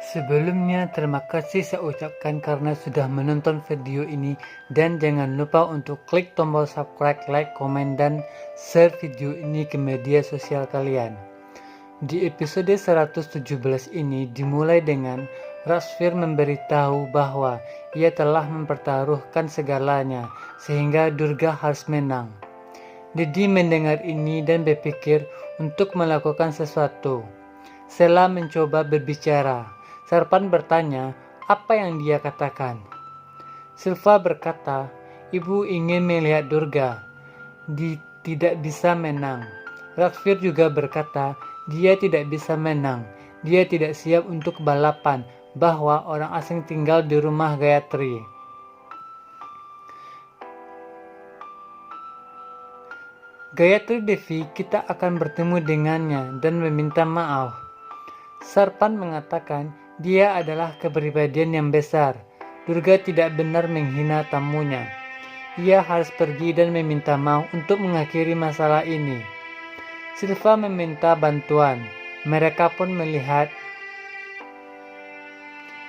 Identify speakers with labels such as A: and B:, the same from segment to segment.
A: Sebelumnya, terima kasih saya ucapkan karena sudah menonton video ini, dan jangan lupa untuk klik tombol subscribe, like, komen, dan share video ini ke media sosial kalian. Di episode 117 ini dimulai dengan Rasfir memberitahu bahwa ia telah mempertaruhkan segalanya sehingga Durga harus menang. Dedi mendengar ini dan berpikir untuk melakukan sesuatu. Sela mencoba berbicara. Sarpan bertanya apa yang dia katakan. Silva berkata, ibu ingin melihat Durga. Tidak bisa menang. Rasfir juga berkata, dia tidak bisa menang. Dia tidak siap untuk balapan, bahwa orang asing tinggal di rumah Gayatri. Gayatri Devi, kita akan bertemu dengannya dan meminta maaf. Sarpan mengatakan dia adalah kepribadian yang besar. Durga tidak benar menghina tamunya. Ia harus pergi dan meminta maaf untuk mengakhiri masalah ini. Silva meminta bantuan. Mereka pun melihat.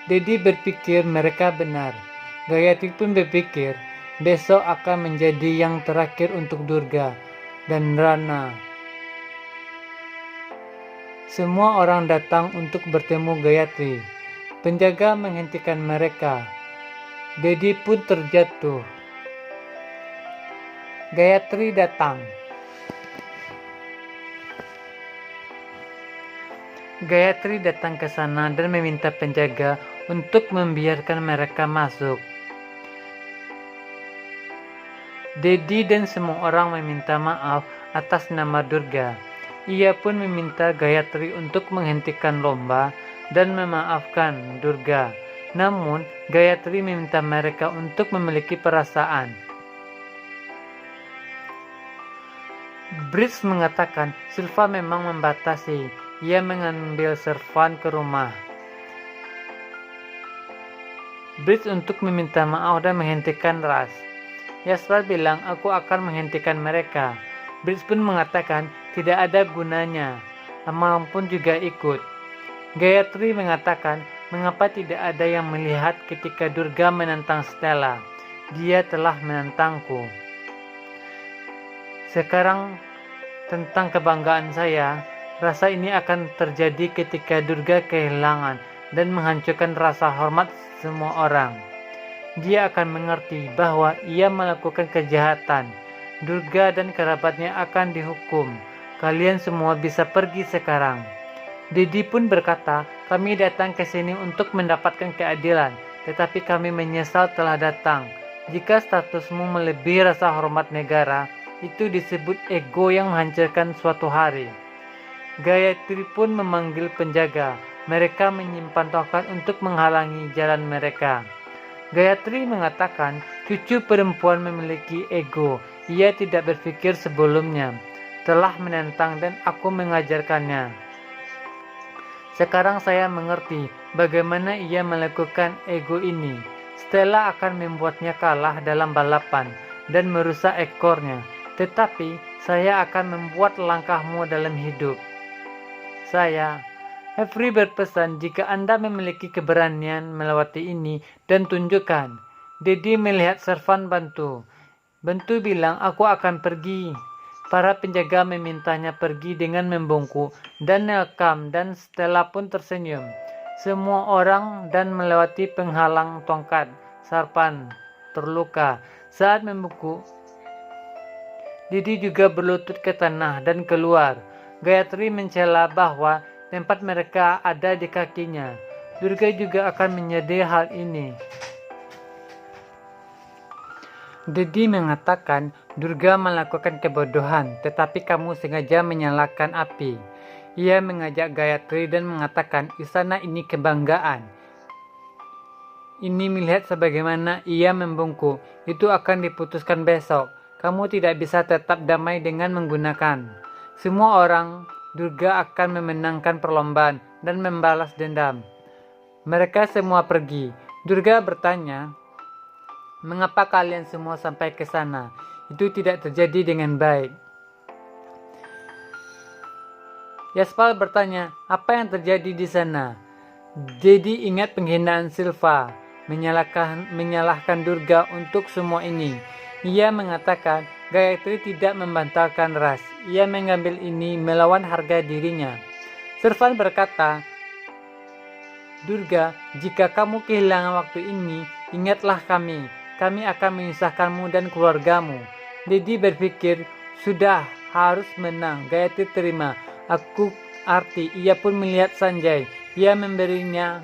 A: Dedi berpikir mereka benar. Gayatri pun berpikir besok akan menjadi yang terakhir untuk Durga dan Rana. Semua orang datang untuk bertemu Gayatri. Penjaga menghentikan mereka. Dedi pun terjatuh. Gayatri datang. Gayatri datang ke sana dan meminta penjaga untuk membiarkan mereka masuk. Dedi dan semua orang meminta maaf atas nama Durga. Ia pun meminta Gayatri untuk menghentikan lomba dan memaafkan Durga. Namun, Gayatri meminta mereka untuk memiliki perasaan. Brits mengatakan Silva memang membatasi. Ia mengambil servan ke rumah Brits untuk meminta maaf dan menghentikan Ras. Yaswar bilang, aku akan menghentikan mereka. Brits pun mengatakan tidak ada gunanya. Amam pun juga ikut. Gayatri mengatakan, mengapa tidak ada yang melihat ketika Durga menentang Stella? Dia telah menentangku. Sekarang tentang kebanggaan saya, rasa ini akan terjadi ketika Durga kehilangan dan menghancurkan rasa hormat semua orang. Dia akan mengerti bahwa ia melakukan kejahatan. Durga dan kerabatnya akan dihukum. Kalian semua bisa pergi sekarang. Dedi pun berkata, kami datang ke sini untuk mendapatkan keadilan, tetapi kami menyesal telah datang. Jika statusmu melebihi rasa hormat negara, itu disebut ego yang menghancurkan suatu hari. Gayatri pun memanggil penjaga. Mereka menyimpan tongkat untuk menghalangi jalan mereka. Gayatri mengatakan, cucu perempuan memiliki ego. Ia tidak berpikir sebelumnya. Telah menentang dan aku mengajarkannya. Sekarang saya mengerti bagaimana ia melakukan ego ini. Stella akan membuatnya kalah dalam balapan dan merusak ekornya. Tetapi saya akan membuat langkahmu dalam hidup. Avery berpesan, jika Anda memiliki keberanian melewati ini dan tunjukkan. Dedi melihat servan Bantu bilang, aku akan pergi. Para penjaga memintanya pergi dengan membungkuk dan welcome, dan Stella pun tersenyum. Semua orang dan melewati penghalang tongkat. Sarpan terluka saat membungkuk. Didi juga berlutut ke tanah dan keluar. Gayatri mencela bahwa tempat mereka ada di kakinya. Durga juga akan menyadari hal ini. Dedi mengatakan Durga melakukan kebodohan, tetapi kamu sengaja menyalakan api. Ia mengajak Gayatri dan mengatakan istana ini kebanggaan. Ini melihat sebagaimana ia membungkuk, itu akan diputuskan besok. Kamu tidak bisa tetap damai dengan menggunakan. Semua orang Durga akan memenangkan perlombaan dan membalas dendam. Mereka semua pergi. Durga bertanya, mengapa kalian semua sampai ke sana? Itu tidak terjadi dengan baik. Yaspal bertanya, apa yang terjadi di sana? Jadi ingat penghinaan Silva, menyalahkan Durga untuk semua ini. Ia mengatakan Gayatri tidak membantalkan ras. Ia mengambil ini melawan harga dirinya. Servan berkata, Durga, jika kamu kehilangan waktu ini, ingatlah kami. Kami akan menyusahkanmu dan keluargamu. Dedi berpikir, sudah harus menang. Gayatri terima. Aku arti. Ia pun melihat Sanjay. Ia memberinya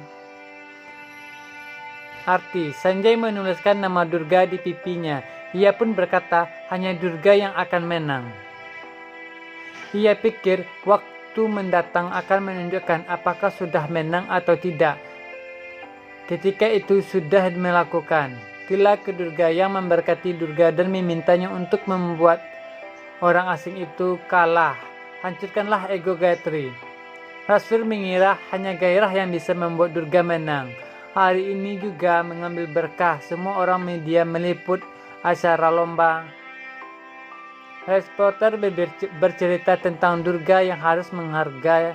A: arti. Sanjay menuliskan nama Durga di pipinya. Ia pun berkata, hanya Durga yang akan menang. Ia pikir waktu mendatang akan menunjukkan apakah sudah menang atau tidak. Ketika itu sudah melakukan. Tila ke Durga yang memberkati Durga dan memintanya untuk membuat orang asing itu kalah. Hancurkanlah ego Gayatri. Rasvir mengira hanya gairah yang bisa membuat Durga menang. Hari ini juga mengambil berkah. Semua orang media meliput acara lomba. Reporter bercerita tentang Durga yang harus menghargai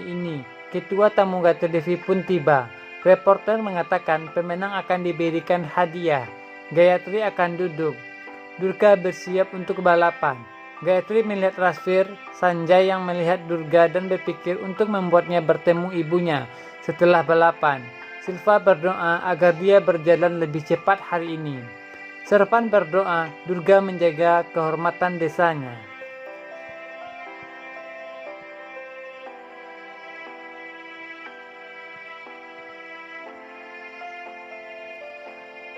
A: ini. Ketua tamu Gayatri Devi pun tiba. Reporter mengatakan pemenang akan diberikan hadiah. Gayatri akan duduk. Durga bersiap untuk balapan. Gayatri melihat Rasvir, Sanjay yang melihat Durga dan berpikir untuk membuatnya bertemu ibunya setelah balapan. Silva berdoa agar dia berjalan lebih cepat hari ini. Serpan berdoa Durga menjaga kehormatan desanya.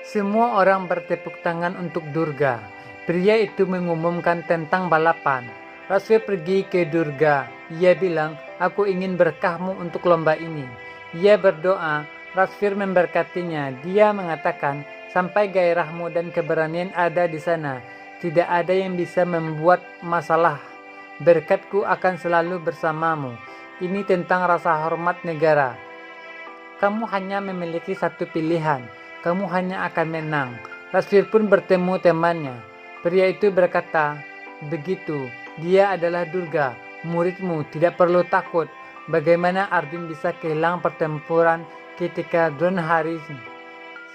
A: Semua orang bertepuk tangan untuk Durga. Pria itu mengumumkan tentang balapan. Rasvir pergi ke Durga. Ia bilang, aku ingin berkahmu untuk lomba ini. Ia berdoa, Rasvir memberkatinya. Dia mengatakan, sampai gairahmu dan keberanian ada di sana. Tidak ada yang bisa membuat masalah. Berkatku akan selalu bersamamu. Ini tentang rasa hormat negara. Kamu hanya memiliki satu pilihan. Kamu hanya akan menang. Rasvir pun bertemu temannya. Pria itu berkata, begitu, dia adalah Durga, muridmu, tidak perlu takut. Bagaimana Arjun bisa kehilangan pertempuran ketika Dronahari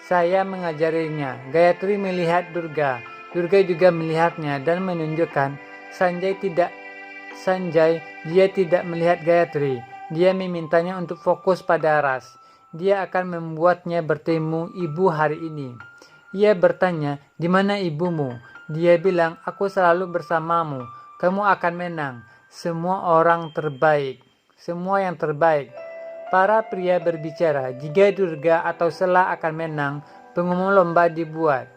A: saya mengajarinya. Gayatri melihat Durga. Durga juga melihatnya dan menunjukkan Sanjay, dia tidak melihat Gayatri. Dia memintanya untuk fokus pada ras. Dia akan membuatnya bertemu ibu hari ini. Ia bertanya, di mana ibumu? Dia bilang, aku selalu bersamamu. Kamu akan menang. Semua orang terbaik. Semua yang terbaik. Para pria berbicara, jika Durga atau Sela akan menang, pengumuman lomba dibuat.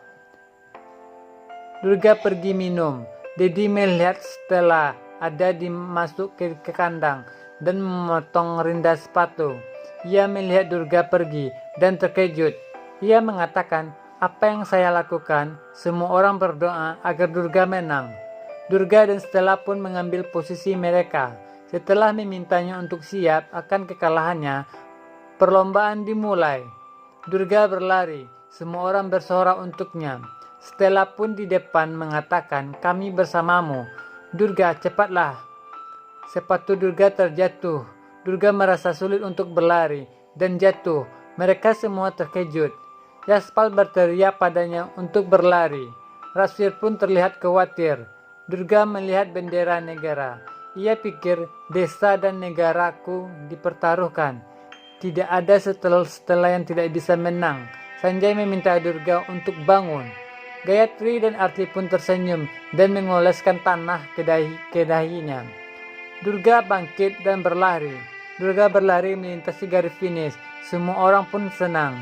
A: Durga pergi minum. Dedi melihat Stella ada masuk ke kandang dan memotong rindas sepatu. Ia melihat Durga pergi dan terkejut. Ia mengatakan, apa yang saya lakukan? Semua orang berdoa agar Durga menang. Durga dan Stella pun mengambil posisi mereka. Setelah memintanya untuk siap akan kekalahannya, perlombaan dimulai. Durga berlari. Semua orang bersorak untuknya. Stella pun di depan mengatakan, kami bersamamu. Durga, cepatlah. Sepatu Durga terjatuh. Durga merasa sulit untuk berlari dan jatuh. Mereka semua terkejut. Yaspal berteriak padanya untuk berlari. Rasvir pun terlihat khawatir. Durga melihat bendera negara. Ia pikir desa dan negaraku dipertaruhkan. Tidak ada setelah yang tidak bisa menang. Sanjay meminta Durga untuk bangun. Gayatri dan Arti pun tersenyum dan mengoleskan tanah ke dahinya. Durga bangkit dan berlari. Durga berlari melintasi garis finish. Semua orang pun senang.